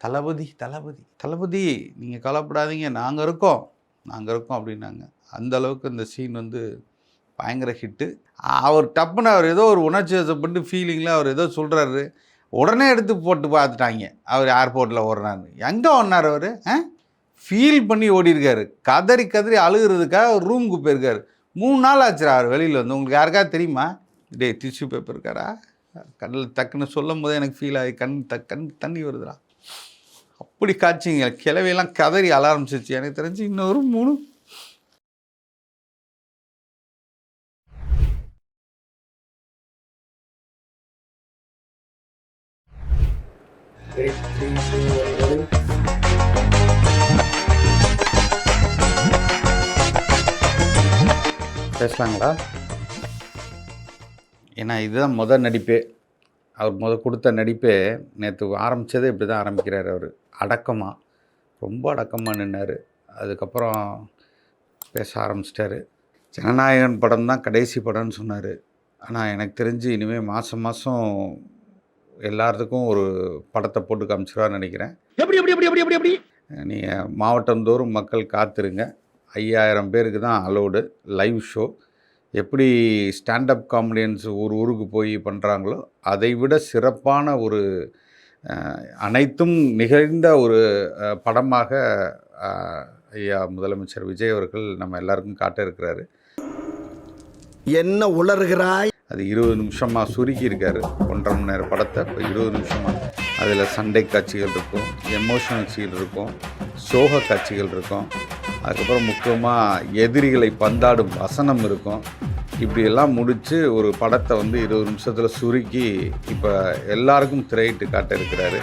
தளபதி தளபதி தளபதி நீங்கள் கவலைப்படாதீங்க, நாங்கள் இருக்கோம் நாங்கள் இருக்கோம் அப்படின்னாங்க. அந்த அளவுக்கு இந்த சீன் வந்து பயங்கர ஹிட்டு. அவர் டப்புன்னு அவர் ஏதோ ஒரு உணர்ச்சி வசப்பட்டு ஃபீலிங்கில் அவர் ஏதோ சொல்கிறாரு, உடனே எடுத்து போட்டு பார்த்துட்டாங்க. அவர் ஏர்போர்ட்டில் ஓடுறாரு. எங்கே ஓடினார் அவர்? ஃபீல் பண்ணி ஓடிருக்காரு. கதறி கதறி அழுகிறதுக்காக ஒரு ரூமுக்கு போயிருக்காரு. 3 நாள் ஆச்சுரா அவர் வெளியில் வந்து. உங்களுக்கு யாருக்காவது தெரியுமா? டே டிஷ்யூ பேப்பர் இருக்காரா? கண்ணில் டக்குன்னு சொல்லும் போதே எனக்கு ஃபீல் ஆகி கண் தண்ணி வருதுடா. அப்படி காட்சிங்க. கிளவையெல்லாம் கதறி அழ ஆரம்பிச்சிச்சு. எனக்கு தெரிஞ்சு இன்னொரு 3 பேசலாங்களா? ஏன்னா இதுதான் நடிப்பே. அவர் கொடுத்த நடிப்பே. நேற்று ஆரம்பித்ததே இப்படி தான் ஆரம்பிக்கிறார் அவர். அடக்கமாக, ரொம்ப அடக்கமாக நின்னார். அதுக்கப்புறம் பேச ஆரம்பிச்சிட்டாரு. ஜனநாயகன் படம் தான் கடைசி படம்னு சொன்னார். ஆனால் எனக்கு தெரிஞ்சு இனிமேல் மாதம் மாதம் எல்லாத்துக்கும் ஒரு படத்தை போட்டு காமிச்சிருவான்னு நினைக்கிறேன். எப்படி நீங்கள் மாவட்டந்தோறும் மக்கள் காத்திருங்க. 5000 பேருக்கு தான் அலோடு. Live show. எப்படி ஸ்டாண்டப் காமெடியன்ஸ் ஒரு ஊருக்கு போய் பண்ணுறாங்களோ அதை விட சிறப்பான ஒரு அனைத்தும் நிகழ்ந்த ஒரு படமாக ஐயா முதலமைச்சர் விஜய் அவர்கள் நம்ம எல்லாருக்கும் காட்ட இருக்கிறாரு. என்ன உளறுகிறாய்? அது 20 நிமிஷமாக சுருக்கி இருக்காரு. 1.5 மணி நேரம் படத்தை இப்போ 20 நிமிஷமாக. அதில் சண்டை காட்சிகள் இருக்கும், எமோஷனல் சீன் இருக்கும், சோக காட்சிகள் இருக்கும். அதுக்கப்புறம் முக்கியமாக எதிரிகளை பந்தாடும் வசனம் இருக்கும். இப்படியெல்லாம் முடித்து ஒரு படத்தை வந்து 20 நிமிஷத்தில் சுருக்கி இப்போ எல்லாருக்கும் திரையிட்டு காட்ட இருக்கிறாரு.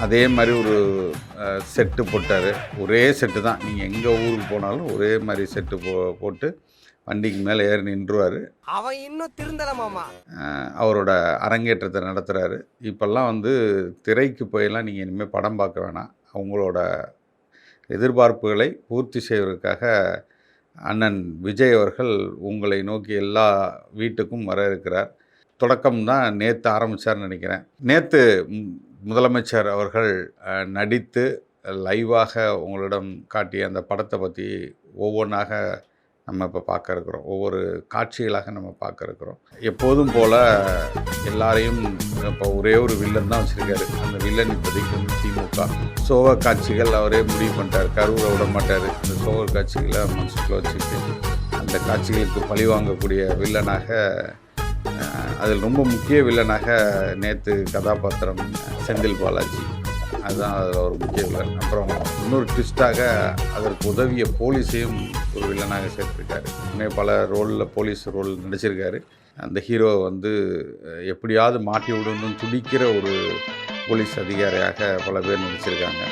அதே மாதிரி ஒரு செட்டு போட்டார். ஒரே செட்டு தான். நீங்கள் எங்கே ஊருக்கு போனாலும் ஒரே மாதிரி செட்டு போட்டு வண்டிக்கு மேலே ஏறி நின்றுவார். அவன் இன்னும் திருந்தலமாமா. அவரோட அரங்கேற்றத்தை நடத்துகிறாரு. இப்போல்லாம் வந்து திரைக்கு போயெல்லாம் நீங்கள் இனிமேல் படம் பார்க்க வேணாம். அவங்களோட எதிர்பார்ப்புகளை பூர்த்தி செய்வதற்காக அண்ணன் விஜய் அவர்கள் உங்களை நோக்கி எல்லா வீட்டுக்கும் வர இருக்கிறார். தொடக்கம்தான் நேற்று ஆரம்பித்தார்னு நினைக்கிறேன். நேற்று முதலமைச்சர் அவர்கள் நடித்து லைவாக உங்களிடம் காட்டிய அந்த படத்தை பற்றி ஒவ்வொன்றாக நம்ம இப்போ பார்க்க இருக்கிறோம். ஒவ்வொரு காட்சிகளாக நம்ம பார்க்க இருக்கிறோம். எப்போதும் போல் எல்லாரையும் இப்போ ஒரே ஒரு வில்லன் தான் வச்சுருக்காரு. அந்த வில்லன் இப்போதைக்கு வந்து திமுக. சோக காட்சிகள் அவரே முடிவு பண்ணிட்டார். கருவூரை விட மாட்டார். அந்த சோக காட்சிகளை மனசுக்குள்ள வச்சுக்கிட்டு அந்த காட்சிகளுக்கு பழிவாங்கக்கூடிய வில்லனாக, அதில் ரொம்ப முக்கிய வில்லனாக நேற்று கதாபாத்திரம் செந்தில் பாலாஜி. அதுதான் அதில் ஒரு முக்கிய வில்லன். அப்புறம் இன்னொரு ட்விஸ்டாக அதற்கு உதவிய போலீஸையும் ஒரு வில்லனாக சேர்த்துருக்காரு. இன்னும் பல ரோலில் போலீஸ் ரோல் நடிச்சிருக்காரு. அந்த ஹீரோவை வந்து எப்படியாவது மாட்டி விடணும்னு துடிக்கிற ஒரு போலீஸ் அதிகாரியாக பல பேர் நடிச்சிருக்காங்க.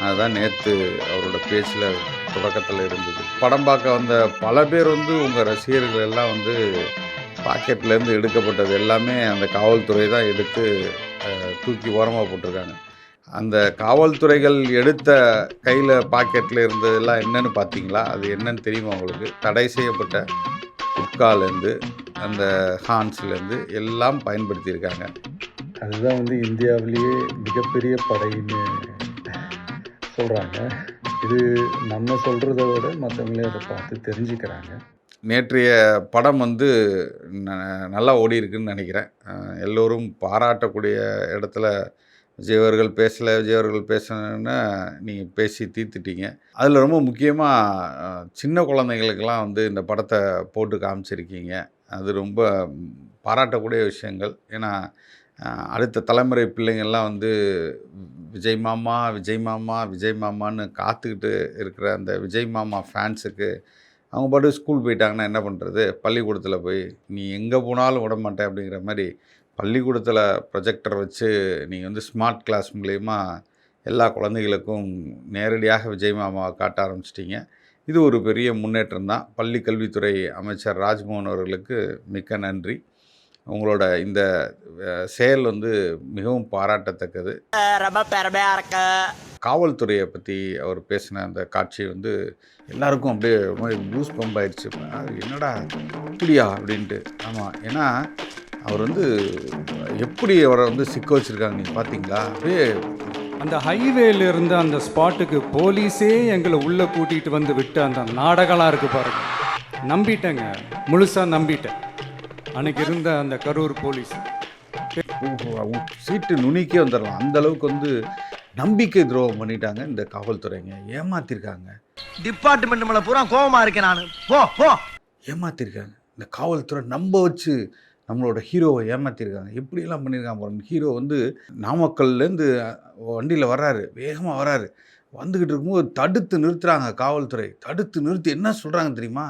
அதுதான் நேற்று அவரோட பேச்சில் தொடக்கத்தில் இருந்தது. படம் பார்க்க வந்த பல பேர் வந்து உங்கள் ரசிகர்கள் எல்லாம் வந்து பாக்கெட்லேருந்து எடுக்கப்பட்டது எல்லாமே அந்த காவல்துறை தான் எடுத்து தூக்கி ஓரமாக போட்டிருக்காங்க. அந்த காவல்துறைகள் எடுத்த கையில் பாக்கெட்டில் இருந்ததெல்லாம் என்னென்னு பார்த்தீங்களா? அது என்னன்னு தெரியுமா உங்களுக்கு? தடை செய்யப்பட்ட குட்காலேருந்து அந்த ஹான்ஸ்லேருந்து எல்லாம் பயன்படுத்தியிருக்காங்க. அதுதான் வந்து இந்தியாவிலேயே மிகப்பெரிய படைன்னு சொல்கிறாங்க. இது நம்ம சொல்கிறத விட மற்றவங்களே அதை பார்த்து தெரிஞ்சுக்கிறாங்க. நேற்றைய படம் வந்து நல்லா ஓடி இருக்குன்னு நினைக்கிறேன். எல்லோரும் பாராட்டக்கூடிய இடத்துல விஜய் அவர்கள் பேசலை, விஜய் அவர்கள் பேசணுன்னா நீங்கள் பேசி தீர்த்துட்டீங்க. அதில் ரொம்ப முக்கியமாக சின்ன குழந்தைங்களுக்கெல்லாம் வந்து இந்த படத்தை போட்டு காமிச்சிருக்கீங்க. அது ரொம்ப பாராட்டக்கூடிய விஷயங்கள். ஏன்னா அடுத்த தலைமுறை பிள்ளைங்கள்லாம் வந்து விஜய் மாமா விஜய் மாமா விஜய் மாமான்னு காத்துக்கிட்டு இருக்கிற அந்த விஜய் மாமா ஃபேன்ஸுக்கு அவங்க பாட்டு ஸ்கூல் போயிட்டாங்கன்னா என்ன பண்ணுறது? பள்ளிக்கூடத்தில் போய் நீ எங்கே போனாலும் விட மாட்டேன் அப்படிங்கிற மாதிரி பள்ளிக்கூடத்தில் ப்ரொஜெக்டர் வச்சு நீங்கள் வந்து ஸ்மார்ட் கிளாஸ் மூலயமா எல்லா குழந்தைகளுக்கும் நேரடியாக விஜய் மாமாவை காட்ட ஆரம்பிச்சிட்டிங்க. இது ஒரு பெரிய முன்னேற்றம் தான். பள்ளி கல்வித்துறை அமைச்சர் ராஜ்மோகன் அவர்களுக்கு மிக்க நன்றி. உங்களோட இந்த செயல் வந்து மிகவும் பாராட்டத்தக்கது. காவல்துறையை பற்றி அவர் பேசின அந்த காட்சி வந்து எல்லாருக்கும் அப்படியே பூஸ் பம்ப் ஆயிடுச்சு. என்னடா இப்படியா அப்படின்ட்டு. ஆமாம், ஏன்னா அவர் வந்து எப்படி அவரை வந்து சிக்க வச்சுருக்காங்க நீங்கள் பார்த்தீங்களா? அப்படியே அந்த ஹைவேல இருந்து அந்த ஸ்பாட்டுக்கு போலீஸே எங்களை உள்ளே கூட்டிகிட்டு வந்து விட்டு அந்த நாடகம்லாம் இருக்கு பாருங்க. நம்பிட்டேங்க, முழுசாக நம்பிட்டேன் அன்னைக்கு இருந்த அந்த கரூர் போலீஸ். சீட்டு நுனிக்கே வந்துடலாம். அந்த அளவுக்கு வந்து நம்பிக்கை துரோகம் பண்ணிட்டாங்க இந்த காவல்துறைங்க. ஏமாத்திருக்காங்க, டிபார்ட்மெண்ட் மேல பூரா கோவமா இருக்கேன் நானு. போ போ. ஏமாத்திருக்காங்க. இந்த காவல்துறை நம்ப வச்சு நம்மளோட ஹீரோவை ஏமாத்திருக்காங்க. எப்படியெல்லாம் பண்ணியிருக்காங்க பாருங்க. ஹீரோ வந்து நாமக்கல்லேருந்து வண்டியில் வர்றாரு, வேகமாக வர்றாரு. வந்துக்கிட்டு இருக்கும்போது தடுத்து நிறுத்துகிறாங்க காவல்துறை. தடுத்து நிறுத்தி என்ன சொல்கிறாங்க தெரியுமா?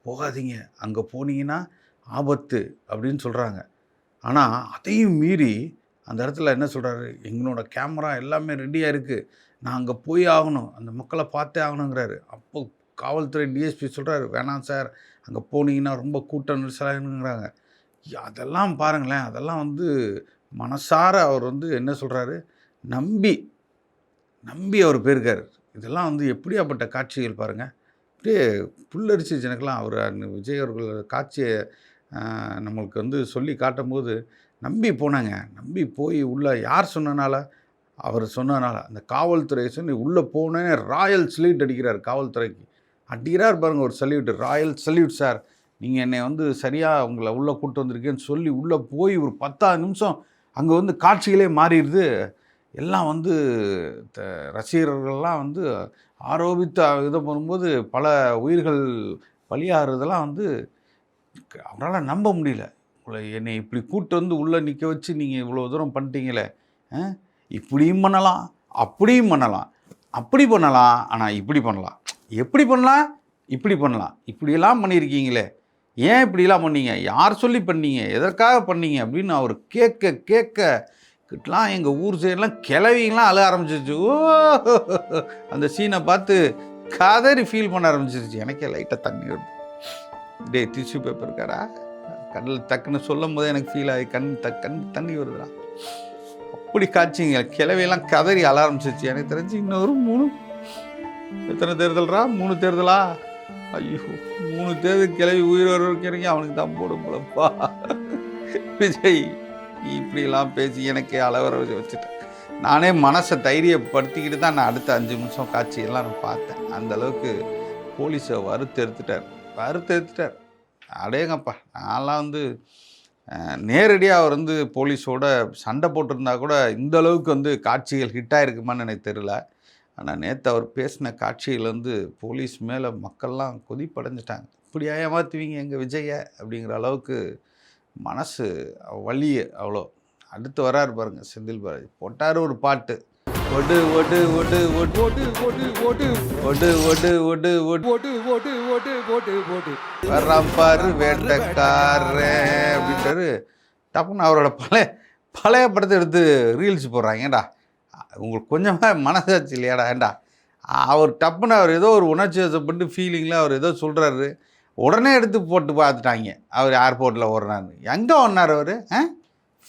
போகாதீங்க, அங்கே போனீங்கன்னா ஆபத்து அப்படின்னு சொல்கிறாங்க. ஆனால் அதையும் மீறி அந்த இடத்துல என்ன சொல்கிறாரு? எங்களோட கேமரா எல்லாமே ரெடியாக இருக்குது, நான் அங்கே போய் ஆகணும், அந்த மக்களை பார்த்தே ஆகணுங்கிறாரு. அப்போ காவல்துறை டிஎஸ்பி சொல்கிறாரு, வேணாம் சார், அங்கே போனீங்கன்னா ரொம்ப கூட்டம் நெரிசலாகுங்கிறாங்க. அதெல்லாம் பாருங்களேன், அதெல்லாம் வந்து மனசார அவர் வந்து என்ன சொல்கிறாரு? நம்பி அவர் போயிருக்கார். இதெல்லாம் வந்து எப்படியாப்பட்ட காட்சிகள் பாருங்கள். அப்படியே புல்லரிச்சிச்சு எனக்கெல்லாம். அவர் விஜய் அவர்கள் காட்சியை நம்மளுக்கு வந்து சொல்லி காட்டும்போது நம்பி போனாங்க. நம்பி போய் உள்ளே யார் சொன்னனால? அவர் சொன்னனால. அந்த காவல்துறையை சொல்லி உள்ளே போனேன்னு ராயல் சல்யூட் அடிக்கிறார். காவல்துறைக்கு அடிக்கிறார் பாருங்கள், ஒரு சல்யூட். ராயல் சல்யூட் சார், நீங்கள் என்னை வந்து சரியாக உங்களை உள்ளே கூப்பிட்டு வந்திருக்கேன்னு சொல்லி உள்ளே போய் ஒரு 10 நிமிஷம் அங்கே வந்து காட்சிகளே மாறிடுது. எல்லாம் வந்து ரசிகர்கள்லாம் வந்து ஆரோபித்து இதை பண்ணும்போது பல உயிர்கள் பலியாகிறதெல்லாம் வந்து அவரால் நம்ப முடியல. உங்களை என்னை இப்படி கூப்பிட்டு வந்து உள்ளே நிற்க வச்சு நீங்கள் இவ்வளோ தூரம் பண்ணிட்டீங்களே, இப்படியும் பண்ணலாம், அப்படியும் பண்ணலாம், அப்படி பண்ணலாம், ஆனால் இப்படி பண்ணலாம், எப்படி பண்ணலாம், இப்படி பண்ணலாம், இப்படியெல்லாம் பண்ணியிருக்கீங்களே, ஏன் இப்படிலாம் பண்ணீங்க, யார் சொல்லி பண்ணீங்க, எதற்காக பண்ணீங்க அப்படின்னு அவர் கேட்கலாம். எங்கள் ஊர் சைடெலாம் கிளவிங்களாம் அழ ஆரம்பிச்சிருச்சு. ஓ, அந்த சீனை பார்த்து கதறி ஃபீல் பண்ண ஆரம்பிச்சிருச்சு. எனக்கே லைட்டாக தண்ணி வருது. டே டிஷ்யூ பேப்பர் இருக்காரா? கண்ணில் டக்குன்னு சொல்லும் போதே எனக்கு ஃபீல் ஆகி கண் தண்ணி வருதுடா. அப்படி காட்சிங்க. கிளவியெல்லாம் கதறி அழ ஆரம்பிச்சிருச்சு. எனக்கு தெரிஞ்சு இன்னொரு 3 எத்தனை தேர்தல்ரா? 3 தேர்தலா? ஐயோ, 3 தேர்தல் கிளவி உயிர் வரைக்கும் அவனுக்கு தான் போடும் போலப்பா. விஜய் இப்படிலாம் பேசி எனக்கே அளவர வச்சுட்டேன். நானே மனசை தைரியப்படுத்திக்கிட்டு தான் நான் அடுத்த 5 நிமிஷம் காட்சியெல்லாம் நான் பார்த்தேன். அந்தளவுக்கு போலீஸை வறுத்தெடுத்துட்டார். அடேங்கப்பா, நான்லாம் வந்து நேரடியாக அவர் வந்து போலீஸோட சண்டை போட்டிருந்தா கூட இந்த அளவுக்கு வந்து காட்சிகள் ஹிட் ஆகிருக்குமான்னு எனக்கு தெரியல. ஆனால் நேற்று அவர் பேசின காட்சிகள் வந்து போலீஸ் மேலே மக்கள்லாம் கொதிப்படைஞ்சிட்டாங்க. இப்படி ஏமாற்றுவீங்க எங்கள் விஜயை அப்படிங்கிற அளவுக்கு மனசு வலி. அவ்வளோ. அடுத்து வராரு பாருங்க செந்தில் பாலாஜி. போட்டார் ஒரு பாட்டு, ஒடு ஒடு ஒடு ஒடு ஒடு ஒடு ஒடு ஒடு ஒடு ஒடு ஒடு ஒடு ஒடு ஒடு ஒடு வர்றான் பாரு வேட்டக்காரன் அப்படின்ட்டாரு. டப்புன்னு அவரோட பழைய படத்தை எடுத்து ரீல்ஸ் போடுறாங்க. ஏண்டா உங்களுக்கு கொஞ்சமாக மனசாட்சி இல்லையாடா? ஏண்டா அவர் டப்புன்னு அவர் ஏதோ ஒரு உணர்ச்சி வசப்பட்டு ஃபீலிங்கில் அவர் ஏதோ சொல்கிறாரு, உடனே எடுத்து போட்டு பார்த்துட்டாங்க. அவர் ஏர்போர்ட்டில் ஓடுறாரு. எங்கே ஓடினார் அவர்?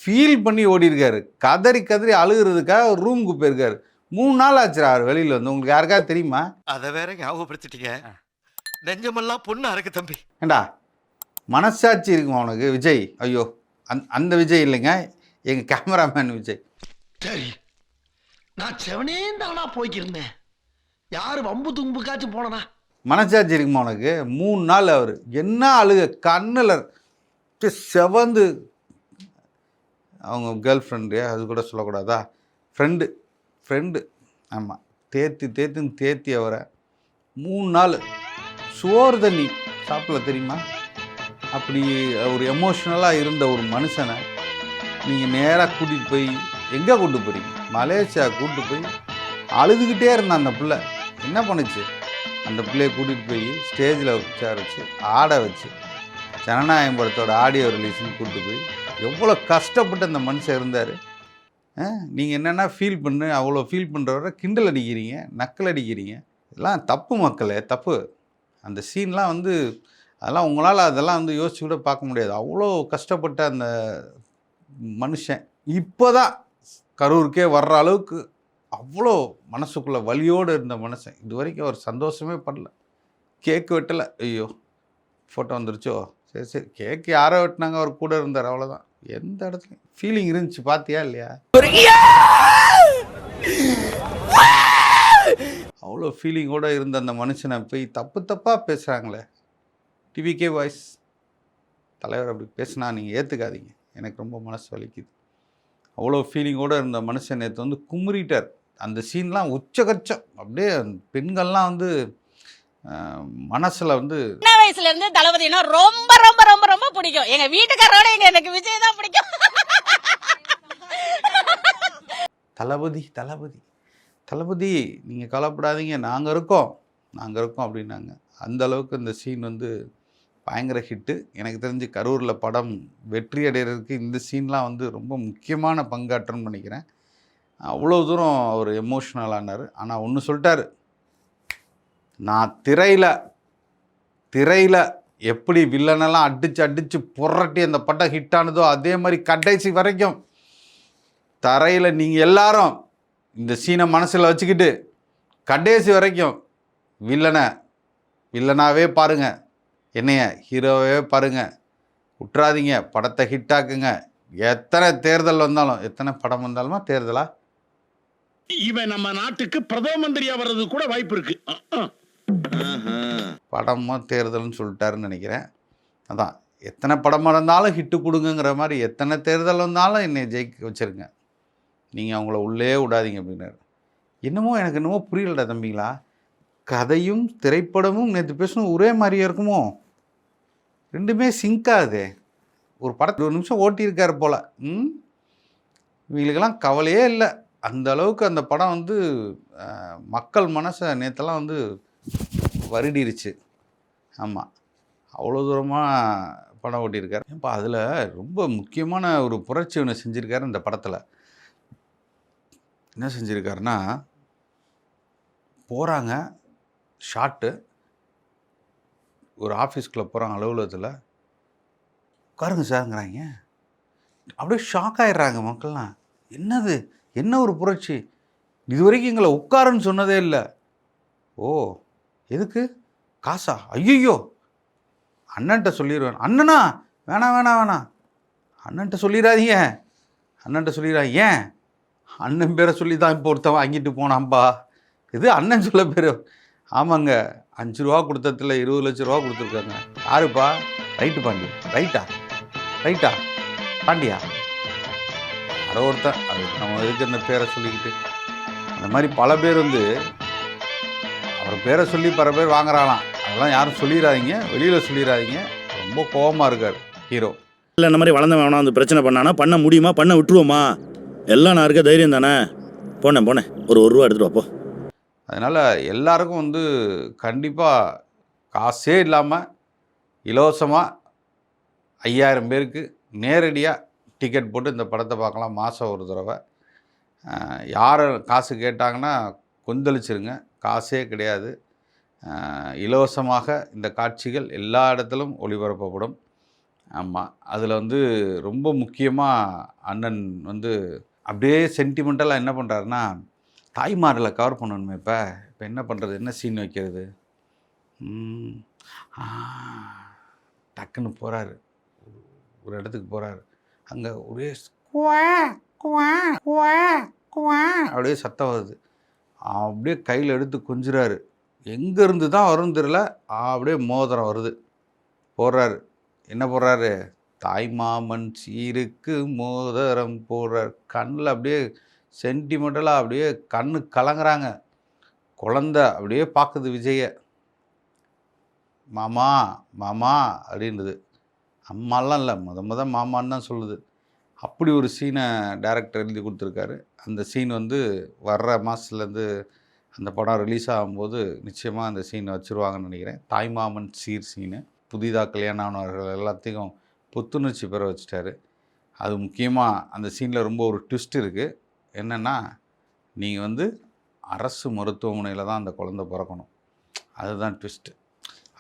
ஃபீல் பண்ணி ஓடிருக்காரு. கதறி அழுகிறதுக்காக ஒரு ரூமுக்கு போயிருக்காரு. 3 நாள் ஆச்சுரா அவர் வெளியில் வந்து. உங்களுக்கு யாருக்காவது தெரியுமா? அதை வேற ஞாபகப்படுத்திட்டீங்க. நெஞ்சமெல்லாம் பொண்ணு அறக்கு தம்பி. ஏண்டா மனசாட்சி இருக்குமா உனக்கு விஜய்? ஐயோ, அந்த விஜய் இல்லைங்க, எங்கள் கேமராமேன் விஜய். சரி, நான் செவனே தானா போய்க்கிருந்தேன். யாரு வம்பு தும்புக்காச்சும் போனனா? மனசாட்சி இருக்குமா உனக்கு? 3 நாள் அவர் என்ன அழுக, கண்ணில் செவந்து. அவங்க கேர்ள் ஃப்ரெண்டு, அது கூட சொல்லக்கூடாதா, ஃப்ரெண்டு ஆமாம், தேத்தி அவரை 3 நாள் சோறு தண்ணி சாப்பிடல தெரியுமா? அப்படி ஒரு எமோஷ்னலாக இருந்த ஒரு மனுஷனை நீங்கள் நேராக கூட்டிகிட்டு போய் எங்கே கூப்பிட்டு போகிறீங்க? மலேசியா கூப்பிட்டு போய் அழுதுகிட்டே இருந்தான் அந்த பிள்ளை. என்ன பண்ணுச்சு? அந்த பிள்ளையை கூட்டிகிட்டு போய் ஸ்டேஜில் உட்கார வச்சு ஆட வச்சு ஜனநாயகம் படத்தோட ஆடியோ ரிலீஸ்னு கூப்பிட்டு போய் எவ்வளோ கஷ்டப்பட்டு அந்த மனுஷன் இருந்தார். நீங்கள் என்னென்னா ஃபீல் பண்ணு, அவ்வளோ ஃபீல் பண்ணுறவரை கிண்டல் அடிக்கிறீங்க, நக்கல் அடிக்கிறீங்க. இதெல்லாம் தப்பு மக்களே, தப்பு. அந்த சீன்லாம் வந்து அதெல்லாம் உங்களால் அதெல்லாம் வந்து யோசிச்சு கூட பார்க்க முடியாது. அவ்வளோ கஷ்டப்பட்ட அந்த மனுஷன் இப்போ தான் கரூருக்கே வர்ற அளவுக்கு அவ்வளோ மனசுக்குள்ளே வலியோடு இருந்த மனுஷன். இது வரைக்கும் அவர் சந்தோஷமே படல. கேக்கு வெட்டலை. ஐயோ, ஃபோட்டோ வந்துருச்சோ, சரி கேக்கு யாரோ வெட்டினாங்க, அவர் கூட இருந்தார், அவ்வளோதான். எந்த இடத்துல ஃபீலிங் இருந்துச்சு பார்த்தியா இல்லையா? அவ்வளோ ஃபீலிங்கோடு இருந்த அந்த மனுஷனை போய் தப்பு தப்பாக பேசுகிறாங்களே. டிவிகே வாய்ஸ் தலைவர் அப்படி பேசினா நீங்கள் ஏற்றுக்காதீங்க, எனக்கு ரொம்ப மனசு வலிக்குது. அவ்வளோ ஃபீலிங்கோடு இருந்த மனுஷன் நேற்று வந்து குமுறிட்டார். அந்த சீன்லாம் உச்சகச்சம். அப்படியே பெண்கள்லாம் வந்து மனசில் வந்து சின்ன வயசுல இருந்து தளபதினா ரொம்ப ரொம்ப ரொம்ப ரொம்ப பிடிக்கும். எங்க வீட்டுக்காரோட எனக்கு விஜய் தான் பிடிக்கும். தளபதி தளபதி தளபதி நீங்கள் கவலைப்படாதீங்க, நாங்கள் இருக்கோம் அப்படின்னாங்க. அந்த அளவுக்கு இந்த சீன் வந்து பயங்கர ஹிட்டு. எனக்கு தெரிஞ்சு கரூரில் படம் வெற்றி அடைகிறதுக்கு இந்த சீன்லாம் வந்து ரொம்ப முக்கியமான பங்காற்றுன்னு நினைக்கிறேன். அவ்வளோ தூரம் அவர் எமோஷ்னல் ஆனார். ஆனால் ஒன்று சொல்லிட்டார், நான் திரையில் எப்படி வில்லனெல்லாம் அடித்து புரட்டி அந்த படம் ஹிட் ஆனதோ அதே மாதிரி கடைசி வரைக்கும் தரையில் நீங்கள் எல்லாரும் இந்த சீனை மனசில் வச்சுக்கிட்டு கடைசி வரைக்கும் வில்லனாகவே பாருங்கள், என்னைய ஹீரோவே பாருங்கள், விட்டுறாதீங்க, படத்தை ஹிட்டாக்குங்க. எத்தனை தேர்தல் வந்தாலும், எத்தனை படம் வந்தாலுமா தேர்தலா, இவன் நம்ம நாட்டுக்கு பிரதம மந்திரியா வர்றது கூட வாய்ப்பு இருக்கு. படமும் தேர்தல்னு சொல்லிட்டாருன்னு நினைக்கிறேன். அதான் எத்தனை படம் இருந்தாலும் ஹிட்டு கொடுங்கிற மாதிரி எத்தனை தேர்தல் வந்தாலும் என்னை ஜெயிக்க வச்சுருங்க, நீங்கள் அவங்கள உள்ளே விடாதீங்க அப்படின்னாரு. எனக்கு என்னமோ புரியலடா தம்பிங்களா, கதையும் திரைப்படமும் நேற்று பேசணும் ஒரே மாதிரியே இருக்குமோ, ரெண்டுமே சிங்காகுதே. ஒரு படத்தை 1 நிமிஷம் ஓட்டியிருக்காரு போல். இவங்களுக்கெல்லாம் கவலையே இல்லை. அந்த அளவுக்கு அந்த படம் வந்து மக்கள் மனசை நேற்றெல்லாம் வந்து வருடிருச்சு. ஆமாம், அவ்வளோ தூரமாக படம் ஓட்டியிருக்காரு. இப்போ அதில் ரொம்ப முக்கியமான ஒரு புரட்சி ஒன்று செஞ்சுருக்காரு இந்த படத்தில். என்ன செஞ்சுருக்காருன்னா, போகிறாங்க ஷாட்டு, ஒரு ஆஃபீஸ்க்குள்ளே போகிறாங்க, அலுவலகத்தில் உட்காருங்க சார்ங்கிறாங்க. அப்படியே ஷாக் ஆகிடுறாங்க மக்கள்லாம். என்னது, என்ன ஒரு புரட்சி, இது வரைக்கும் எங்களை உட்காருன்னு சொன்னதே இல்லை. ஓ எதுக்கு, காசா, ஐயோ அண்ணன்ட்ட சொல்லிடுவேன். அண்ணனா வேணாம் அண்ணன்ட்ட சொல்லிடாதீங்க, ஏன் அண்ணன் பேரை சொல்லி தான் இப்போ ஒருத்தவன் வாங்கிட்டு போனான்பா. இது அண்ணன் சொல்ல பேர். ஆமாங்க, 5 ரூபா கொடுத்ததில் 20 லட்ச ரூபா கொடுத்துருக்காங்க. யாருப்பா, ரைட்டு பாண்டி, ரைட்டா பாண்டியா, யாரோ ஒருத்தன். அது நம்ம எதுக்கு அந்த பேரை சொல்லிக்கிட்டு, அந்த மாதிரி பல பேர் வந்து அவர் பேரை சொல்லி பல பேர் வாங்குறாங்களாம். அதெல்லாம் யாரும் சொல்லிடாதீங்க, வெளியில் சொல்லிடாதீங்க. ரொம்ப கோபமாக இருக்கார் ஹீரோ. இல்லை, இந்த மாதிரி வளர்ந்த வேணாம் வந்து பிரச்சனை பண்ணானா பண்ண முடியுமா, பண்ண விட்டுருவோமா, எல்லாம் நான் இருக்க தைரியம் தானே. போனேன் ஒரு ரூபா எடுத்துகிட்டு வாப்போ. அதனால் எல்லாருக்கும் வந்து கண்டிப்பாக காசே இல்லாமல் இலவசமாக 5000 பேருக்கு நேரடியாக டிக்கெட் போட்டு இந்த படத்தை பார்க்கலாம். மாதம் ஒரு தடவை. யார் காசு கேட்டாங்கன்னா கொந்தளிச்சிருங்க, காசே கிடையாது. இலவசமாக இந்த காட்சிகள் எல்லா இடத்திலும் ஒளிபரப்பப்படும். ஆமாம், அதில் வந்து ரொம்ப முக்கியமாக அண்ணன் வந்து அப்படியே சென்டிமெண்டலாக என்ன பண்ணுறாருன்னா, தாய்மார்களை கவர் பண்ணணுமே. இப்போ என்ன பண்ணுறது, என்ன சீன் வைக்கிறது, டக்குன்னு போகிறாரு, ஒரு இடத்துக்கு போகிறாரு. அங்கே ஒரே அப்படியே சத்தம் வருது. அப்படியே கையில் எடுத்து கொஞ்சுறாரு. எங்கேருந்து தான் வரும்னு தெரியல, அப்படியே மோதிரம் வருது. போடுறாரு. என்ன போடுறாரு, தாய்மாமன் சீருக்கு மோதிரம் போடுறார். கண்ணில் அப்படியே சென்டிமெண்டலாக அப்படியே கண்ணு கலங்குறாங்க. குழந்த அப்படியே பார்க்குது விஜயை. மாமா அப்படின்றது. அம்மாலாம் இல்லை, முத மாமான்னு தான் சொல்லுது. அப்படி ஒரு சீனை டைரக்டர் எழுதி கொடுத்துருக்காரு. அந்த சீன் வந்து வர்ற மாதத்துலேருந்து அந்த படம் ரிலீஸ் ஆகும்போது நிச்சயமாக அந்த சீனை வச்சுருவாங்கன்னு நினைக்கிறேன். தாய்மாமன் சீர் சீனு புதிதாக கல்யாணம் ஆனவர்கள் எல்லாத்தையும் புத்துணர்ச்சி பெற வச்சுட்டாரு. அது முக்கியமாக அந்த சீனில் ரொம்ப ஒரு ட்விஸ்ட் இருக்குது. என்னென்னா, நீங்கள் வந்து அரசு மருத்துவமனையில் தான் அந்த குழந்தை பிறக்கணும், அதுதான் ட்விஸ்ட்டு.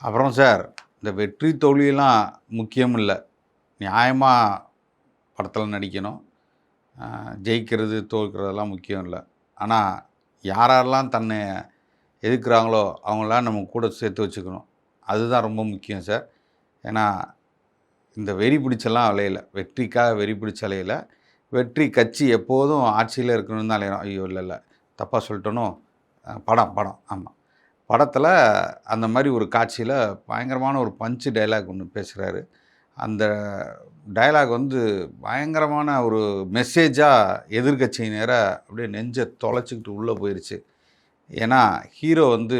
அப்புறம் சார், இந்த வெற்றி தோல்வியெல்லாம் முக்கியம் இல்லை, நியாயமாக படத்தில் நடிக்கணும். ஜெயிக்கிறது தோற்கிறதெல்லாம் முக்கியம் இல்லை. ஆனால் யாரெல்லாம் தன்னை எதிர்க்கிறாங்களோ அவங்களாம் நம்ம கூட சேர்த்து வச்சுக்கணும், அதுதான் ரொம்ப முக்கியம் சார். ஏன்னா இந்த வெறி பிடிச்செல்லாம் அலையலை, வெற்றிக்காக வெறி பிடிச்ச அலையல. வெற்றி கட்சி எப்போதும் ஆட்சியில் இருக்கணும்னு தான் அலையிறோம். ஐயோ இல்லை தப்பாக சொல்லிட்டனோ. படம் ஆமாம், படத்தில் அந்த மாதிரி ஒரு காட்சியில் பயங்கரமான ஒரு பஞ்சு டைலாக் ஒன்று பேசுகிறாரு. அந்த டயலாக் வந்து பயங்கரமான ஒரு மெசேஜாக எதிர்கட்சியினரை அப்படியே நெஞ்சை தொலைச்சிக்கிட்டு உள்ளே போயிடுச்சு. ஏன்னா ஹீரோ வந்து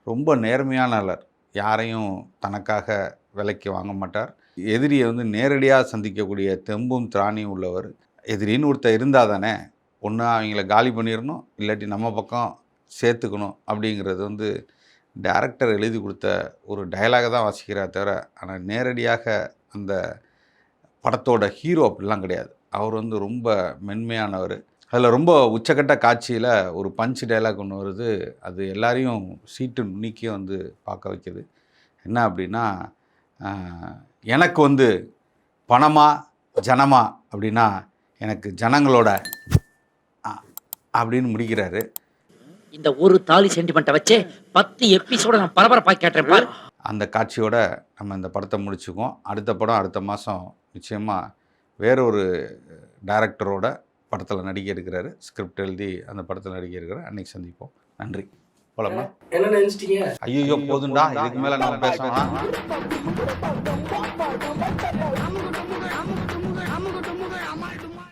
ரொம்ப நேர்மையான ஆளர், யாரையும் தனக்காக விலைக்கு வாங்க மாட்டார். எதிரியை வந்து நேரடியாக சந்திக்கக்கூடிய தெம்பும் திராணியும் உள்ளவர். எதிரின்னு ஒருத்தர் இருந்தால் தானே ஒன்று அவங்கள காலி பண்ணிடணும், இல்லாட்டி நம்ம பக்கம் சேர்த்துக்கணும். அப்படிங்கிறது வந்து டைரக்டர் எழுதி கொடுத்த ஒரு டயலாக தான் வாசிக்கிறா தவிர, ஆனால் நேரடியாக அந்த படத்தோட ஹீரோ அப்படிலாம் கிடையாது. அவர் வந்து ரொம்ப மென்மையானவர். அதில் ரொம்ப உச்சக்கட்ட காட்சியில் ஒரு பஞ்ச் டைலாக் ஒன்று வருது. அது எல்லாரையும் சீட்டு நுனிக்கே வந்து பார்க்க வைக்குது. என்ன அப்படின்னா, எனக்கு வந்து பணமா ஜனமா அப்படின்னா எனக்கு ஜனங்களோட அப்படின்னு முடிக்கிறாரு. இந்த ஒரு தாலி சென்டிமெண்ட்டை வச்சு 10 எபிசோட நான் பரபரப்பாக கேட்டேன் பாரு. அந்த காட்சியோட நம்ம இந்த படத்தை முடிச்சுக்குவோம். அடுத்த படம் அடுத்த மாதம் நிச்சயமாக வேறொரு டைரக்டரோட படத்தில் நடிக்க இருக்கிறாரு. ஸ்கிரிப்ட் எழுதி அந்த படத்தில் நடிக்க இருக்கிறார். அன்னைக்கு சந்திப்போம். நன்றி. போலாமா? என்ன நினைச்சிட்டீங்க? ஐயோ போதுண்டா, இதுக்கு மேலே நம்ம பேசலாம்.